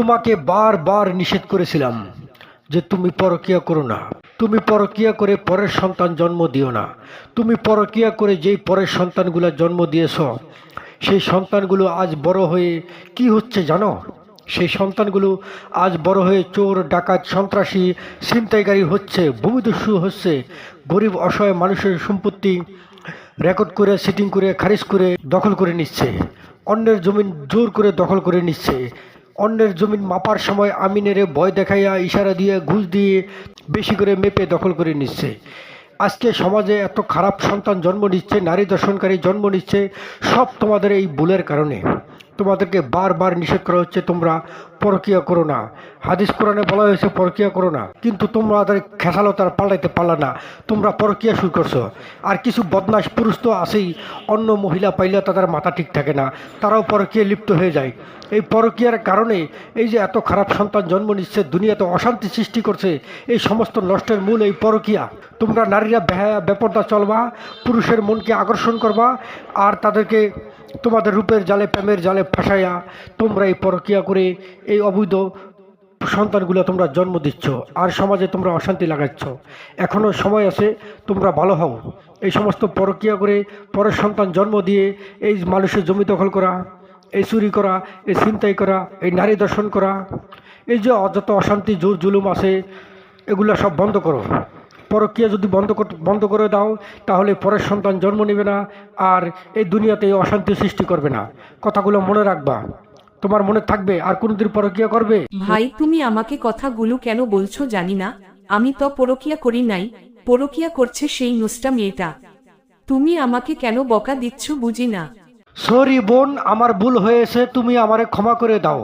তোমাকে বারবার নিষেধ করেছিলাম যে তুমি পরকীয়া করো না। তুমি পরকীয়া করে পরের সন্তান জন্ম দিও না। তুমি পরকীয়া করে যেই পরের সন্তানগুলো জন্ম দিয়েছ, সেই সন্তানগুলো আজ বড় হয়ে কি হচ্ছে জানো? সেই সন্তানগুলো আজ বড় হয়ে চোর, ডাকাত, সন্ত্রাসী, ছিনতাইকারী হচ্ছে, ভূমিদস্যু হচ্ছে, গরিব অসহায় মানুষের সম্পত্তি রেকর্ড করে, সিটিং করে, খারিজ করে দখল করে নিচ্ছে। অন্যের জমিন জোর করে দখল করে নিচ্ছে। অন্যের জমিন মাপার সময় আমিনেরে ভয় দেখাইয়া, ইশারা দিয়ে, ঘুষ দিয়ে বেশি করে মেপে দখল করে নিচ্ছে। আজকে সমাজে এত খারাপ সন্তান জন্ম নিচ্ছে, নারী দর্শনকারী জন্ম নিচ্ছে, সব তোমাদের এই ভুলের কারণে। তোমাদেরকে বারবার নিষেধ করা হচ্ছে তোমরা পরকীয়া করো না। হাদিস কোরআনে বলা হয়েছে পরকীয়া করো না, কিন্তু তোমরা তাদের খেসালো তার পাল্টাইতে পারলা না, তোমরা পরকীয়া শুরু করছো। আর কিছু বদমাশ পুরুষ তো আছেই, অন্য মহিলা পাইলে তাদের মাথা ঠিক থাকে না, তারাও পরকীয়া লিপ্ত হয়ে যায়। এই পরকীয়ার কারণে এই যে এত খারাপ সন্তান জন্ম নিচ্ছে, দুনিয়াতে অশান্তি সৃষ্টি করছে, এই সমস্ত নষ্টের মূল এই পরকীয়া। তোমরা নারীরা বেহায়া বেপরদা চলবা, পুরুষের মনকে আকর্ষণ করবা, আর তাদেরকে তোমাদের রূপের জালে, প্রেমের জালে ফাঁসাইয়া তোমরা এই পরকীয়া করে এই অবৈধ সন্তানগুলো তোমরা জন্ম দিচ্ছ, আর সমাজে তোমরা অশান্তি লাগাচ্ছ। এখনও সময় আছে, তোমরা ভালো হও। এই সমস্ত পরকীয়া করে পরের সন্তান জন্ম দিয়ে এই মানুষের জমি দখল করা, এই চুরি করা, এই ছিনতাই করা, এই নারী দর্শন করা, এই যে যত অশান্তি জোর জুলুম আছে, এগুলো সব বন্ধ করো। পরকীয়া যদি বন্ধ করে দাও, তাহলে পরের সন্তান জন্ম নেবে না, আর এই দুনিয়াতে অশান্তি সৃষ্টি করবে না। কথাগুলো মনে রাখবা, তোমার মনে থাকবে। আর কোনদিন পরকীয়া করবে? ভাই তুমি আমাকে কথাগুলো কেন বলছো জানি না, আমি তো পরকীয়া করি নাই, পরকীয়া করছে সেই নুসটা মেয়েটা। তুমি আমাকে কেন বকা দিচ্ছ বুঝি না। সরি বোন, আমার ভুল হয়েছে, তুমি আমারে ক্ষমা করে দাও।